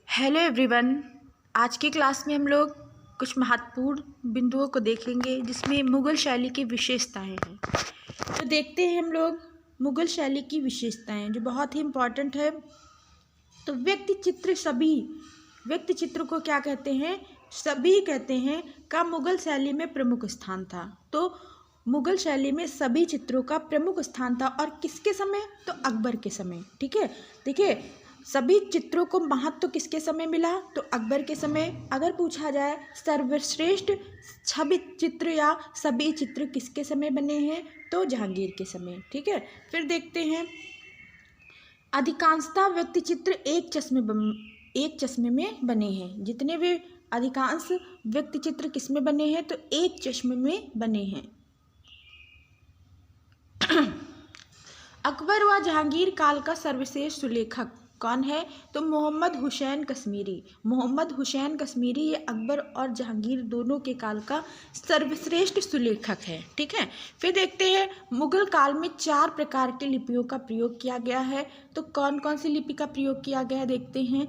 Hello everyone. आज की class में हम लोग कुछ महत्वपूर्ण बिंदुओं को देखेंगे जिसमें मुग़ल शैली की विशेषताएं हैं। तो देखते हैं हम लोग मुग़ल शैली की विशेषताएं जो बहुत ही इम्पॉर्टेंट है। तो व्यक्ति चित्र को क्या कहते हैं? सभी कहते हैं का मुग़ल शैली में प्रमुख स्थान था। तो मुग़ल शैली में सभी चित्रों का प्रमुख स्थान था और किसके समय? तो अकबर के समय। ठीक है, देखिए सभी चित्रों को महत्व किसके समय मिला? तो अकबर के समय। अगर पूछा जाए सर्वश्रेष्ठ छवि चित्र या सभी चित्र किसके समय बने हैं? तो जहांगीर के समय। ठीक है, फिर देखते हैं अधिकांशतः व्यक्ति चित्र एक चश्मे में बने हैं। जितने भी अधिकांश व्यक्ति चित्र किस में बने हैं? तो एक चश्मे में बने हैं। अकबर व जहांगीर काल का सर्वश्रेष्ठ सुलेखक कौन है? तो मोहम्मद हुसैन कश्मीरी। मोहम्मद हुसैन कश्मीरी ये अकबर और जहांगीर दोनों के काल का सर्वश्रेष्ठ सुलेखक है। ठीक है, फिर देखते हैं मुगल काल में 4 प्रकार के लिपियों का प्रयोग किया गया है। तो कौन कौन सी लिपि का प्रयोग किया गया है देखते हैं।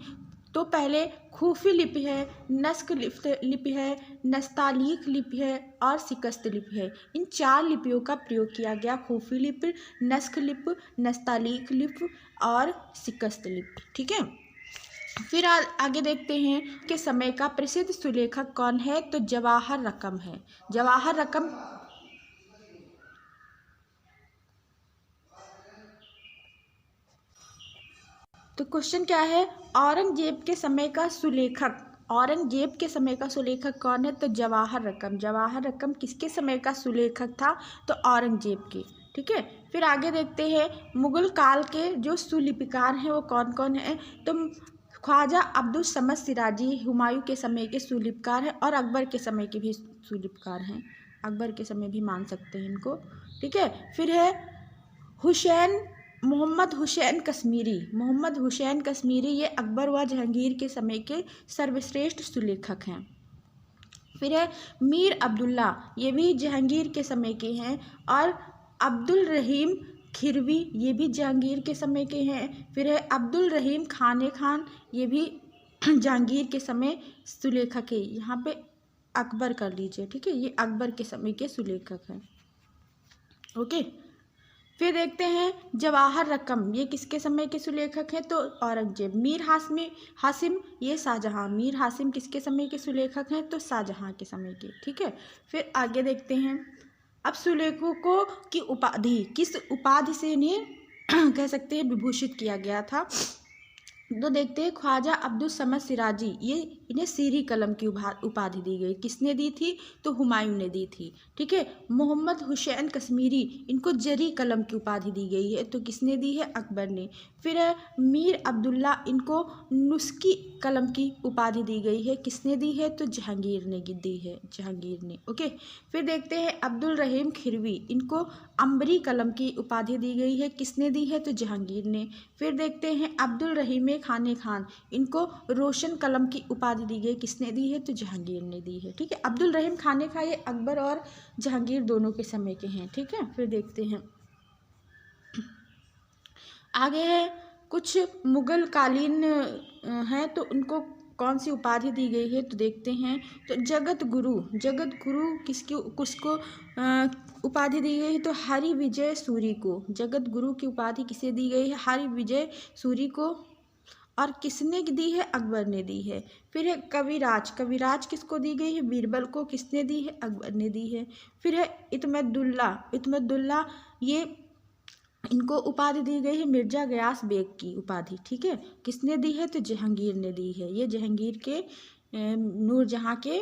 तो पहले खूफी लिपि है, नस्क लिपि है, नस्तालीक लिपि है और शिकस्त लिपि है। इन 4 लिपियों का प्रयोग किया गया। खूफी लिपि, नस्क लिपि, नस्तालीक लिपि और शिकस्त लिपि। ठीक है, फिर आगे देखते हैं कि समय का प्रसिद्ध सुलेखक कौन है? तो जवाहर रकम है। जवाहर रकम तो क्वेश्चन क्या है? औरंगजेब के समय का सुलेखक, औरंगजेब के समय का सुलेखक कौन है? तो जवाहर रकम। जवाहर रकम किसके समय का सुलेखक था? तो औरंगजेब के। ठीक है, फिर आगे देखते हैं मुगल काल के जो सुलिपिकार हैं वो कौन कौन हैं? तो ख्वाजा अब्दुल समद सिराजी हुमायूं के समय के सुलिपकार हैं और अकबर के समय के भी सुलिपकार हैं। अकबर के समय भी मान सकते हैं इनको। ठीक है, फिर है मोहम्मद हुसैन कश्मीरी। मोहम्मद हुसैन कश्मीरी ये अकबर व जहांगीर के समय के सर्वश्रेष्ठ सुलेखक हैं। फिर है मीर अब्दुल्ला, ये भी जहांगीर के समय के हैं। और अब्दुल रहीम खिरवी ये भी जहांगीर के समय के हैं। फिर है अब्दुल रहीम खाने खान, ये भी जहांगीर के समय सुलेखक है। यहाँ पे अकबर कर लीजिए। ठीक है, ये अकबर के समय के सुलेखक हैं। ओके, फिर देखते हैं जवाहर रकम, ये किसके समय के सुलेखक हैं? तो औरंगजेब। मीर हासिम ये शाहजहां। मीर हासिम किसके समय के सुलेखक हैं? तो शाहजहां के समय के। ठीक है, फिर आगे देखते हैं अब सुलेखकों की उपाधि, किस उपाधि से इन्हें कह सकते हैं विभूषित किया गया था? तो देखते हैं ख्वाजा अब्दुल समद सिराजी, ये इन्हें सीरी कलम की उपाधि दी गई। किसने दी थी? तो हुमायूं ने दी थी। ठीक है, मोहम्मद हुसैन कश्मीरी, इनको जरी कलम की उपाधि दी गई है। तो किसने दी है? अकबर ने। फिर है मीर अब्दुल्ला, इनको नुस्की कलम की उपाधि दी गई है। किसने दी है? तो जहांगीर ने दी है। जहांगीर ने। ओके, फिर देखते हैं अब्दुल रहीम खिरवी, इनको अंबरी कलम की उपाधि दी गई है। किसने दी है? तो जहांगीर ने। फिर देखते हैं अब्दुल रहीम खाने खान, इनको रोशन कलम की उपाधि दी गई। किसने दी है? तो जहांगीर ने दी है। ठीक है, अब्दुल रहीम खाने खान ये अकबर और जहांगीर दोनों के समय के हैं। ठीक है, फिर देखते हैं आगे है कुछ मुगल कालीन हैं तो उनको कौन सी उपाधि दी गई है? तो देखते हैं तो जगत गुरु किसको उपाधि दी गई है? तो हरि विजय सूरी को। जगत गुरु की उपाधि किसे दी गई है? हरि विजय सूरी को। और किसने दी है? अकबर ने दी है। फिर है कविराज किसको दी गई है? बीरबल को। किसने दी है? अकबर ने दी है। फिर है इत्मदुल्ला, ये इनको उपाधि दी गई है मिर्जा गयास बेग की उपाधि। ठीक है, किसने दी है? तो जहांगीर ने दी है। ये जहांगीर के नूरजहां के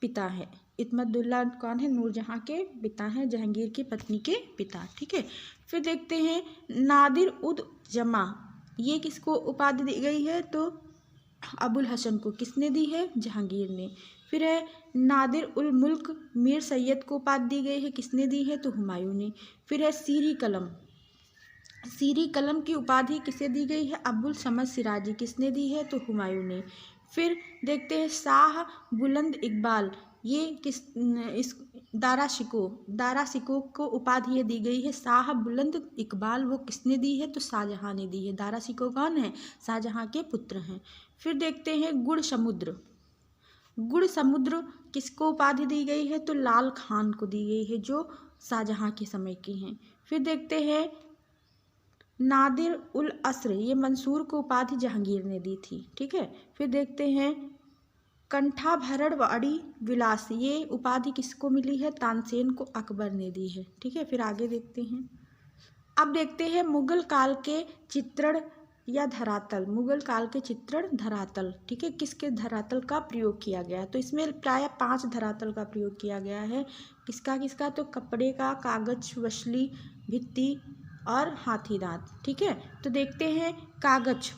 पिता है। इत्मदुल्ला कौन है? नूरजहां के पिता हैं, जहांगीर की पत्नी के पिता। ठीक है, फिर देखते हैं नादिर उद जमा, ये किसको उपाधि दी गई है? तो अबुल हसन को। किसने दी है? जहांगीर ने। फिर है नादिर उल मुल्क मीर सैयद को उपाधि दी गई है। किसने दी है? तो हुमायूं ने। फिर है सीरी कलम की उपाधि किसे दी गई है? अब्दुल समद सिराजी। किसने दी है? तो हुमायूं ने। फिर देखते हैं शाह बुलंद इकबाल, ये दारा शिकोह को उपाधि ये दी गई है शाह बुलंद इकबाल। वो किसने दी है? तो शाहजहां ने दी है। दारा शिकोह कौन है? शाहजहां के पुत्र हैं। फिर देखते हैं गुड़ समुद्र किसको उपाधि दी गई है? तो लाल खान को दी गई है, जो शाहजहां के समय की हैं। फिर देखते हैं नादिर उल अस्र, ये मंसूर को उपाधि जहांगीर ने दी थी। ठीक है। फिर देखते हैं कंठाभरणवाड़ी विलास, ये उपाधि किसको मिली है? तानसेन को अकबर ने दी है। ठीक है। फिर आगे देखते हैं। अब देखते हैं मुगल काल के चित्रण या धरातल। मुगल काल के चित्रण धरातल, ठीक है, किसके धरातल का प्रयोग किया गया? तो इसमें प्राय 5 धरातल का प्रयोग किया गया है। किसका? तो कपड़े का, कागज, वसली, भित्ति और हाथी दांत। ठीक है। तो देखते हैं कागज।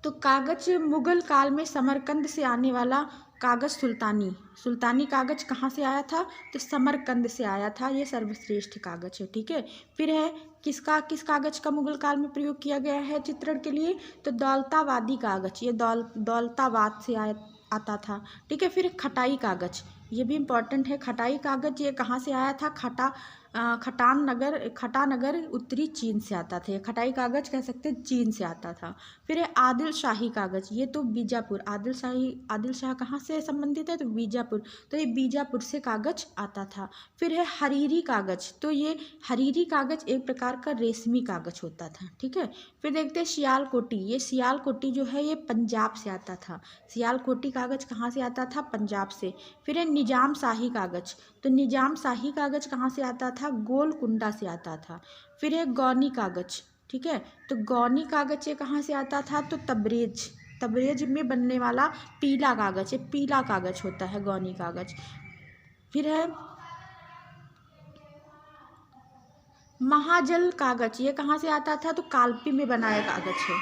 तो कागज मुगल काल में समरकंद से आने वाला कागज सुल्तानी कागज कहाँ से आया था? तो समरकंद से आया था। ये सर्वश्रेष्ठ कागज है। ठीक है। फिर है किस कागज का मुगल काल में प्रयोग किया गया है चित्रण के लिए? तो दौलताबादी कागज, ये दौलताबाद से आता था। ठीक है। फिर खटाई कागज, ये भी इम्पोर्टेंट है। खटाई कागज ये कहाँ से आया था? खटानगर उत्तरी चीन से आता था। खटाई कागज कह सकते हैं चीन से आता था। फिर है आदिल शाही कागज, ये तो बीजापुर, आदिल शाह कहाँ से संबंधित है? तो बीजापुर, तो ये बीजापुर से कागज आता था। फिर है हरीरी कागज, तो ये हरीरी कागज एक प्रकार का रेशमी कागज होता था। ठीक है। फिर देखते हैं सियालकोटी, ये सियालकोटी जो है ये पंजाब से आता था। सियालकोटी कागज कहाँ से आता था? पंजाब से। फिर है निजाम शाही कागज, तो निजाम शाही कागज कहाँ से आता था? गोलकुंडा से आता था। फिर है गौनी कागज, ठीक है, तो गौनी कागज ये कहाँ से आता था? तो तबरेज में बनने वाला पीला कागज, ये पीला कागज होता है गौनी कागज। फिर है महाजल कागज, ये कहाँ से आता था? तो कालपी में बनाया कागज है।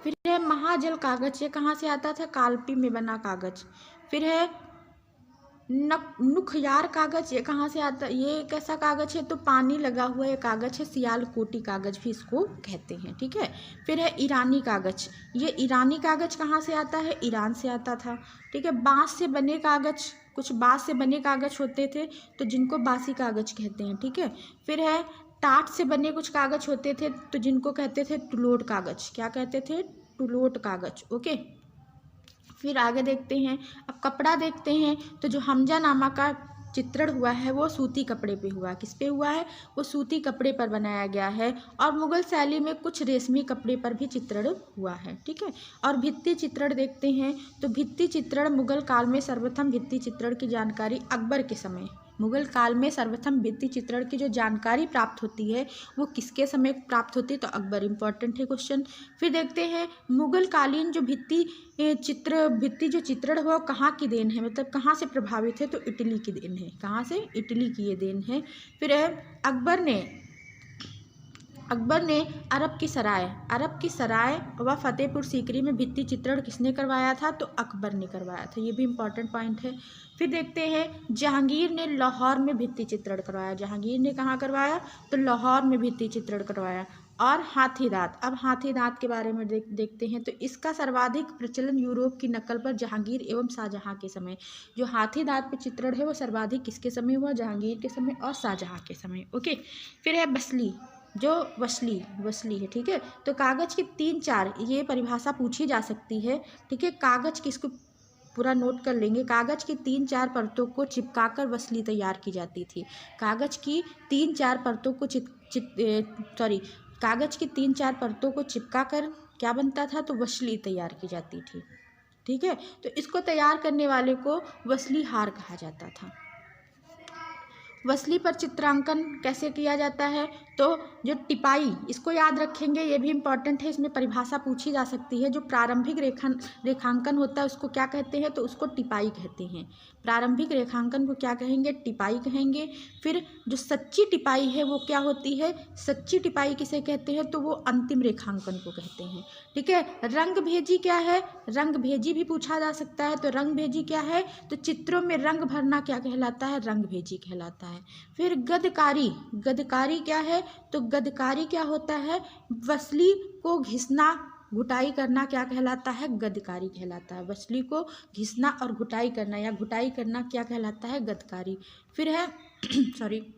फिर है महाजल कागज, ये कहाँ से आता था? कालपी में बना कागज। फिर है नुखयार कागज, ये कहाँ से आता? ये कैसा कागज है? तो पानी लगा हुआ ये कागज है, सियालकोटी कागज भी इसको कहते हैं। ठीक है। फिर है ईरानी कागज, ये ईरानी कागज कहाँ से आता है? ईरान से आता था। ठीक है। बांस से बने कागज, कुछ बांस से बने कागज होते थे तो जिनको बासी कागज कहते हैं। ठीक है। फिर है टाट से बने कुछ कागज होते थे तो जिनको कहते थे टुलोट कागज। क्या कहते थे? टुलोट कागज। ओके। फिर आगे देखते हैं। अब कपड़ा देखते हैं। तो जो हमजानामा का चित्रण हुआ है वो सूती कपड़े पे हुआ। किस पे हुआ है? वो सूती कपड़े पर बनाया गया है। और मुगल शैली में कुछ रेशमी कपड़े पर भी चित्रण हुआ है। ठीक है। और भित्ति चित्रण देखते हैं। तो भित्ति चित्रण मुगल काल में सर्वप्रथम भित्ति चित्रण की जानकारी अकबर के समय, मुगल काल में सर्वप्रथम भित्ति चित्रण की जो जानकारी प्राप्त होती है वो किसके समय प्राप्त होती है? तो अकबर। इंपॉर्टेंट है क्वेश्चन। फिर देखते हैं मुगल कालीन जो भित्ति जो चित्रण हुआ कहाँ की देन है, मतलब कहाँ से प्रभावित है? तो इटली की देन है। कहाँ से? इटली की ये देन है। फिर अकबर ने अरब की सराय व फतेहपुर सीकरी में भित्ति चित्रण किसने करवाया था? तो अकबर ने करवाया था। ये भी इम्पॉर्टेंट पॉइंट है। फिर देखते हैं जहांगीर ने लाहौर में भित्ति चित्रण करवाया। जहांगीर ने कहाँ करवाया? तो लाहौर में भित्ति चित्रण करवाया। और हाथी दांत, अब हाथी दांत के बारे में देखते हैं। तो इसका सर्वाधिक प्रचलन यूरोप की नकल पर जहांगीर एवं शाहजहां के समय, जो हाथी दांत पे चित्रण है वो सर्वाधिक किसके समय हुआ? जहांगीर के समय और शाहजहां के समय। ओके। फिर है बसली, जो वसली है। ठीक है। तो कागज के 3-4, ये परिभाषा पूछी जा सकती है। ठीक है। कागज किसको पूरा नोट कर लेंगे। कागज की 3-4 परतों को चिपकाकर वसली तैयार की जाती थी। कागज की 3-4 परतों को कागज की 3-4 परतों को चिपकाकर क्या बनता था? तो वसली तैयार की जाती थी। ठीक है। तो इसको तैयार करने वाले को वसली हार कहा जाता था। वसली पर चित्रांकन कैसे किया जाता है? तो जो टिपाई, इसको याद रखेंगे, ये भी इम्पॉर्टेंट है। इसमें परिभाषा पूछी जा सकती है। जो प्रारंभिक रेखांकन होता है उसको क्या कहते हैं? तो उसको टिपाई कहते हैं। प्रारंभिक रेखांकन को क्या कहेंगे? टिपाई कहेंगे। फिर जो सच्ची टिपाई है वो क्या होती है? सच्ची टिपाई किसे कहते हैं? तो वो अंतिम रेखांकन को कहते हैं। ठीक है। रंग भेजी क्या है? रंग भेजी भी पूछा जा सकता है। तो रंग भेजी क्या है? तो चित्रों में रंग भरना क्या कहलाता है? रंग भेजी कहलाता है। फिर गदकारी क्या है? तो गदकारी क्या होता है? वसली को घिसना घुटाई करना क्या कहलाता है? गदकारी कहलाता है। वसली को घिसना और घुटाई करना या घुटाई करना क्या कहलाता है? गदकारी। फिर है सॉरी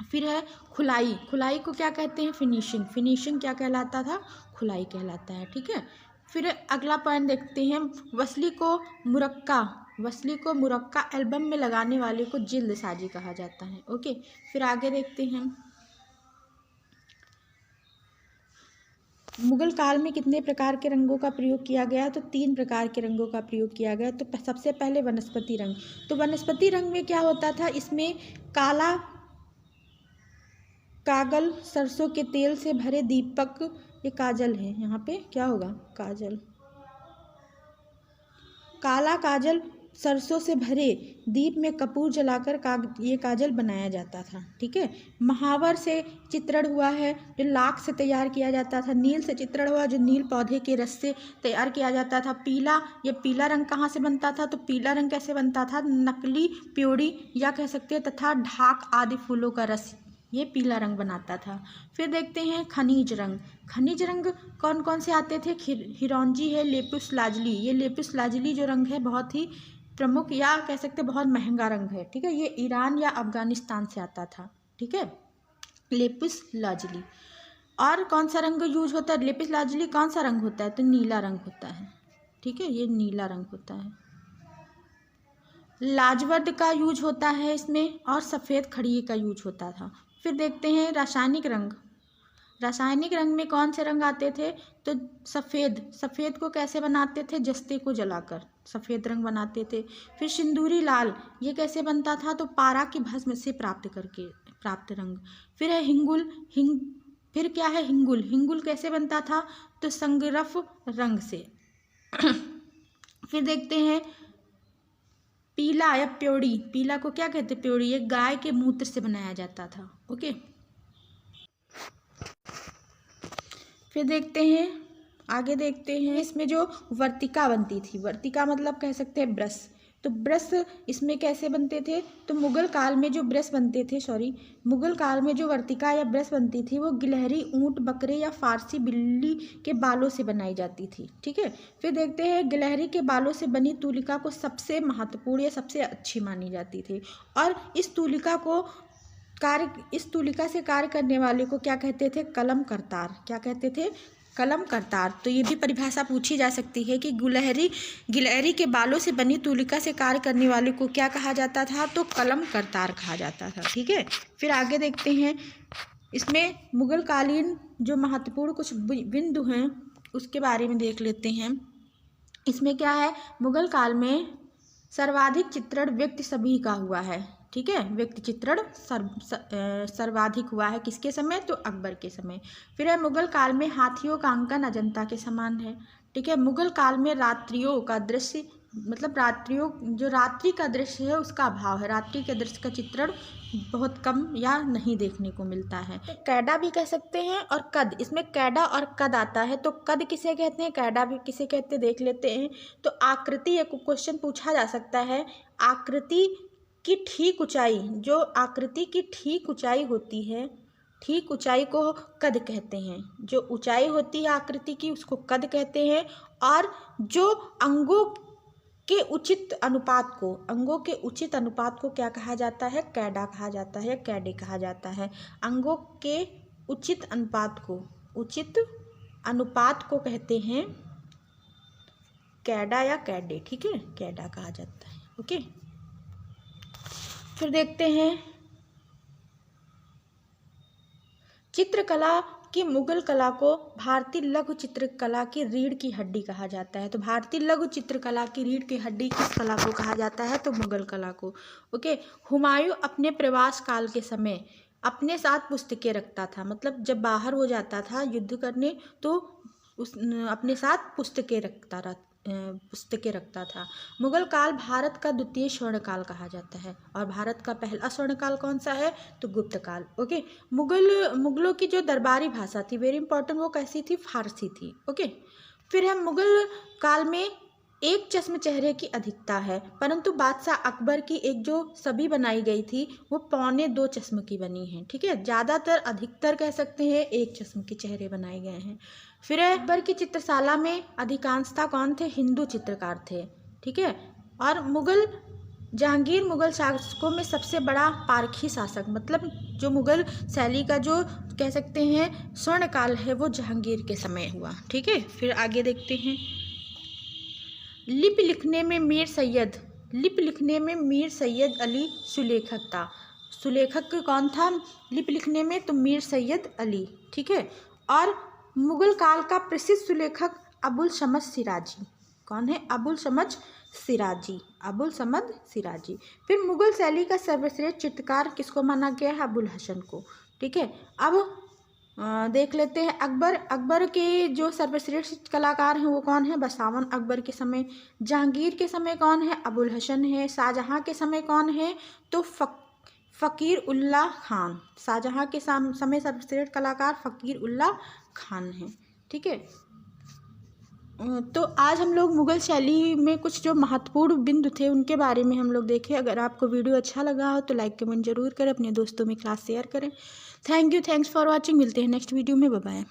फिर है खुलाई। खुलाई को क्या कहते हैं? फिनिशिंग। फिनिशिंग क्या कहलाता था? खुलाई कहलाता है। ठीक है। फिर अगला पॉइंट देखते हैं, वसली को मुरक्का। वसली को मुरक्का एल्बम में लगाने वाले को जिल्दसाजी कहा जाता है। ओके, फिर आगे देखते हैं, मुगल काल में कितने प्रकार के रंगों का प्रयोग किया गया? तो 3 प्रकार के रंगों का प्रयोग किया गया। तो सबसे पहले वनस्पति रंग। तो वनस्पति रंग में क्या होता था? इसमें काला कागल, सरसों के तेल से भरे दीपक, ये काजल है, यहाँ पे क्या होगा? काजल। काला काजल, सरसों से भरे दीप में कपूर जलाकर ये काजल बनाया जाता था। ठीक है। महावर से चित्रण हुआ है, जो लाख से तैयार किया जाता था। नील से चित्रण हुआ, जो नील पौधे के रस से तैयार किया जाता था। पीला, ये पीला रंग कहाँ से बनता था? तो पीला रंग कैसे बनता था? नकली प्योरी या कह सकते हैं तथा ढाक आदि फूलों का रस, ये पीला रंग बनाता था। फिर देखते हैं खनिज रंग। खनिज रंग कौन कौन से आते थे? हिरोंजी है, लेपिस लाजुली। ये लेपिस लाजुली जो रंग है बहुत ही प्रमुख या कह सकते हैं बहुत महंगा रंग है। ठीक है। ये ईरान या अफगानिस्तान से आता था। ठीक है, लेपिस लाजुली। और कौन सा रंग यूज होता है? लेपिस लाजुली कौन सा रंग होता है? तो नीला रंग होता है। ठीक है, ये नीला रंग होता है। लाजवर्द का यूज होता है इसमें, और सफ़ेद खड़िए का यूज होता था। फिर देखते हैं रासायनिक रंग। रासायनिक रंग में कौन से रंग आते थे? तो सफ़ेद। सफ़ेद को कैसे बनाते थे? जस्ते को जलाकर सफ़ेद रंग बनाते थे। फिर सिंदूरी लाल, ये कैसे बनता था? तो पारा की भस्म से प्राप्त रंग। फिर है हिंगुल। फिर क्या है? हिंगुल। हिंगुल कैसे बनता था? तो संगरफ रंग से। फिर देखते हैं पीला या प्योड़ी। पीला को क्या कहते? प्योड़ी। ये गाय के मूत्र से बनाया जाता था। ओके, फिर देखते हैं, आगे देखते हैं, इसमें जो वर्तिका बनती थी। वर्तिका मतलब कह सकते हैं ब्रश। तो ब्रश इसमें कैसे बनते थे? तो मुगल काल में जो ब्रश बनते थे, मुगल काल में जो वर्तिका या ब्रश बनती थी वो गिलहरी, ऊंट, बकरे या फारसी बिल्ली के बालों से बनाई जाती थी। ठीक है। फिर देखते हैं गिलहरी के बालों से बनी तुलिका को सबसे महत्वपूर्ण या सबसे अच्छी मानी जाती थी। और इस तुलिका से कार्य करने वाले को क्या कहते थे? कलम करतार। क्या कहते थे? कलम करतार। तो ये भी परिभाषा पूछी जा सकती है कि गिलहरी के बालों से बनी तुलिका से कार्य करने वाले को क्या कहा जाता था? तो कलम करतार कहा जाता था। ठीक है। फिर आगे देखते हैं, इसमें मुगल कालीन जो महत्वपूर्ण कुछ बिंदु हैं उसके बारे में देख लेते हैं। इसमें क्या है? मुगल काल में सर्वाधिक चित्रण व्यक्ति सभी का हुआ है। ठीक है, व्यक्ति चित्रण सर्वाधिक हुआ है किसके समय? तो अकबर के समय। फिर है मुगल काल में हाथियों का अंकन अजंता के समान है। ठीक है। मुगल काल में रात्रियों का दृश्य, मतलब जो रात्रि का दृश्य है उसका अभाव है। रात्रि के दृश्य का चित्रण बहुत कम या नहीं देखने को मिलता है। कैडा भी कह सकते हैं और कद, इसमें कैडा और कद आता है। तो कद किसे कहते हैं, कैडा भी किसे कहते हैं, देख लेते हैं। तो आकृति, एक क्वेश्चन पूछा जा सकता है, आकृति की ठीक ऊंचाई, जो आकृति की ठीक ऊंचाई होती है, ठीक ऊंचाई को कद कहते हैं। जो ऊंचाई होती है आकृति की उसको कद कहते हैं। और जो अंगों के उचित अनुपात को क्या कहा जाता है? कैडा कहा जाता है, कैडे कहा जाता है। अंगों के उचित अनुपात को कहते हैं कैडा या कैडे। ठीक है, कैडा कहा जाता है। ओके, फिर देखते हैं चित्रकला की। मुगल कला को भारतीय लघु चित्रकला की रीढ़ की हड्डी कहा जाता है। तो भारतीय लघु चित्रकला की रीढ़ की हड्डी किस कला को कहा जाता है? तो मुगल कला को। ओके, हुमायूं अपने प्रवास काल के समय अपने साथ पुस्तकें रखता था। मतलब जब बाहर हो जाता था युद्ध करने तो अपने साथ पुस्तकें रखता था। मुगल काल भारत का द्वितीय स्वर्णकाल कहा जाता है। और भारत का पहला स्वर्णकाल कौन सा है? तो गुप्त काल। ओके, मुगलों की जो दरबारी भाषा थी, वेरी इंपॉर्टेंट, वो कैसी थी? फारसी थी। ओके, फिर हम मुगल काल में एक चश्म चेहरे की अधिकता है, परंतु बादशाह अकबर की एक जो छवि बनाई गई थी वो 2.25 चश्म की बनी है। ठीक है, ज़्यादातर अधिकतर कह सकते हैं एक चश्म के चेहरे बनाए गए हैं। फिर अकबर की चित्रशाला में अधिकांशतः कौन थे? हिंदू चित्रकार थे। ठीक है, और जहांगीर मुगल शासकों में सबसे बड़ा पारखी शासक, मतलब जो मुगल शैली का जो कह सकते हैं स्वर्ण काल है वो जहांगीर के समय हुआ। ठीक है, फिर आगे देखते हैं। लिपि लिखने में मीर सैयद अली सुलेखक था। सुलेखक कौन था लिपि लिखने में? तो मीर सैयद अली। ठीक है, और मुगल काल का प्रसिद्ध सुलेखक अबुल समद सिराजी। कौन है? अबुल समद सिराजी। फिर मुगल शैली का सर्वश्रेष्ठ चित्रकार किसको माना गया है? अबुल हसन को। ठीक है, अब देख लेते हैं अकबर के जो सर्वश्रेष्ठ कलाकार हैं वो कौन है? बसावन अकबर के समय। जहांगीर के समय कौन है? अबुल हसन है। शाहजहां के समय कौन है? तो फ़कीर उल्लाह खान। शाहजहां के समय सर्वश्रेष्ठ कलाकार फ़कीर उल्लाह खान हैं। ठीक है, तो आज हम लोग मुग़ल शैली में कुछ जो महत्वपूर्ण बिंदु थे उनके बारे में हम लोग देखें। अगर आपको वीडियो अच्छा लगा हो तो लाइक कमेंट जरूर करें, अपने दोस्तों में क्लास शेयर करें। Thanks for watching. मिलते हैं नेक्स्ट वीडियो में। Bye bye.